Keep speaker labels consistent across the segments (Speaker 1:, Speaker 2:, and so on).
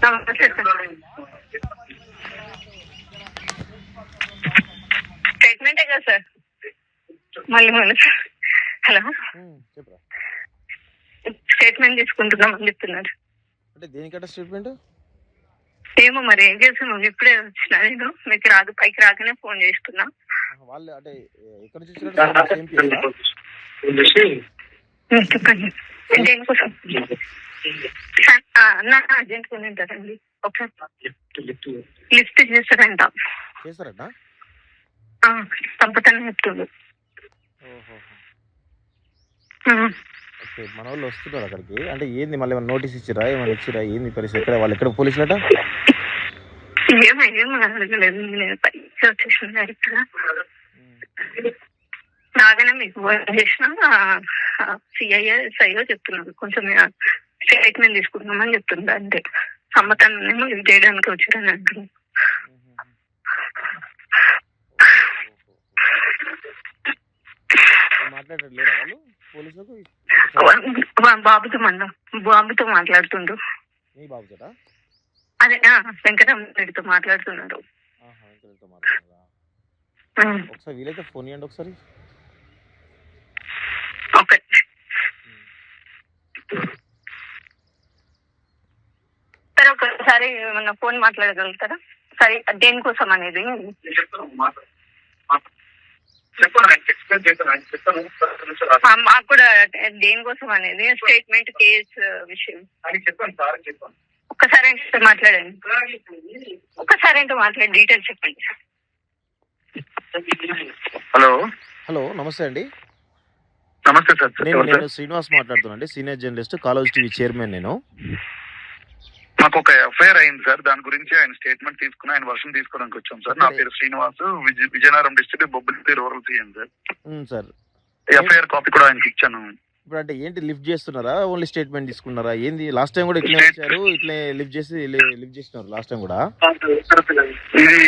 Speaker 1: నమస్తే సార్. స్టేట్మెంటే కదా సార్. మళ్ళీ హలో, స్టేట్మెంట్ తీసుకుంటున్నామని చెప్తున్నారు.
Speaker 2: అంటే దేనికంటే స్టేట్మెంట్
Speaker 1: ఏమో మరి ఏం చేస్తున్నావు. ఇప్పుడే వచ్చిన నేను, మీకు రాదు, పైకి రాకనే ఫోన్ చేస్తున్నా.
Speaker 2: వాళ్ళు అంటే ఎక్కడ నుంచి
Speaker 1: చెప్పండి. దేనికోసం అర్జెంట్ కొని ఉంటారండి. ఒకసారి లిఫ్ట్ చేస్తారంట. పంపుతానే చెప్తుంది.
Speaker 2: మన వాళ్ళు వస్తున్నారు అక్కడికి. అంటే ఏంది మళ్ళీ ఏమైనా నోటీస్ ఇచ్చిరా, ఏమైనా ఇచ్చిరా, ఏంది పరిస్థితి? ఎక్కడ వాళ్ళు ఎక్కడ పోలీసులట?
Speaker 1: ఏమో అడగలేదు. నేను పైకి వచ్చేసిన ఇక్కడ నాగానే మీకు ఫోన్ చేసిన. సిఐఓ చెప్తున్నాను, కొంచెం స్టేట్మెంట్ తీసుకుంటున్నామని చెప్తుంది. అంటే సమ్మతాన్నేమో ఇది చేయడానికి వచ్చారని అంటున్నాను. బాబుతో మాట్లాడుతుండ్రు. అదే వెంకటరెడ్డితో మాట్లాడుతున్నారు.
Speaker 2: ఒకసారి వీలైతే ఫోన్ ఇవ్వండి ఒకసారి.
Speaker 1: ఓకే సరే, ఒకసారి ఏమన్నా ఫోన్ మాట్లాడగలుగుతారా? సరే, దేనికోసం అనేది మాకు కూడా దేనికోసం అనేది స్టేట్మెంట్ కేసు విషయం. ఒక్కసారి మాట్లాడండి. ఒక్కసారి మాట్లాడి డీటెయిల్స్ చెప్పండి.
Speaker 3: హలో
Speaker 2: హలో, నమస్తే అండి.
Speaker 3: నమస్తే సార్.
Speaker 2: నేను శ్రీనివాస్ మాట్లాడుతున్నాను, senior journalist, college TV chairman. నేను
Speaker 3: మాకు ఒక ఎఫ్ఐఆర్ అయింది సార్, దాని గురించి ఆయన స్టేట్మెంట్ తీసుకుని ఆయన వర్షం తీసుకోవడానికి వచ్చాం సార్. నా పేరు Srinivas, Vizianagaram district Bobbili rural CM sir.
Speaker 2: Sir
Speaker 3: FIR copy కూడా ఆయనకి ఇచ్చాను.
Speaker 2: ఇప్పుడు అంటే ఏంటి, లిఫ్ట్ చేస్తున్నారా, ఓన్లీ స్టేట్మెంట్ తీసుకున్నారా, ఏంది? లాస్ట్ టైం కూడా ఇట్లా ఇచ్చారు, ఇట్లా లిఫ్ట్ చేస్తున్నారు లాస్ట్ టైం కూడా.
Speaker 3: ఇది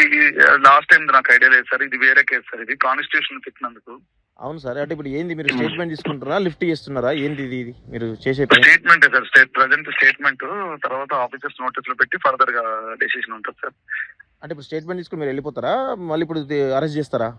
Speaker 3: లాస్ట్ టైం నాకు ఐడియా లేదు సార్, ఇది వేరే కేసు సార్. ఇది కాన్స్టిట్యూషన్ పెట్టినందుకు.
Speaker 2: అవును సార్. అంటే ఇప్పుడు ఏంది, మీరు స్టేట్మెంట్ తీసుకుంటారా, లిఫ్ట్ చేస్తున్నారా, ఏంది ఇది మీరు చేసే
Speaker 3: స్టేట్మెంట్ సార్? ప్రజెంట్ స్టేట్మెంట్, తర్వాత ఆఫీసర్స్ నోటీసులు పెట్టి ఫర్దర్ గా డెసిషన్ ఉంటుంది సార్.
Speaker 2: అంటే ఇప్పుడు స్టేట్మెంట్ తీసుకుని మీరు వెళ్ళిపోతారా, మళ్ళీ ఇప్పుడు అరెస్ట్ చేస్తారా?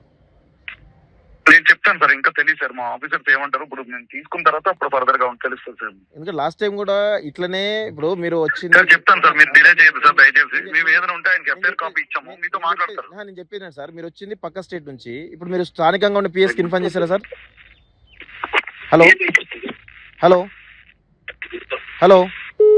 Speaker 3: నేను చెప్తాను సార్, ఇంకా తెలియదు సార్. మా ఆఫీసర్స్ ఏమంటారు, ఇప్పుడు నేను తీసుకున్న తర్వాత అప్పుడు ఫర్దర్ గా తెలుస్తుంది సార్.
Speaker 2: ఎందుకంటే లాస్ట్ టైం కూడా ఇట్లనే, ఇప్పుడు మీరు వచ్చింది
Speaker 3: సార్. చెప్తాను సార్, మీరు డిలే చేయదు సార్ దయచేసి. మేము ఏదైనా ఉంటే ఆయనకి ఎఫ్ఐఆర్ కాపీ ఇచ్చాము, మీతో మాట్లాడతారు.
Speaker 2: నేను చెప్పాను సార్, మీరు వచ్చింది పక్క స్టేట్ నుంచి, ఇప్పుడు మీరు స్థానికంగా ఉన్న పిఎస్ కి ఇన్ఫార్మ్ చేశారా సార్? Hello hello hello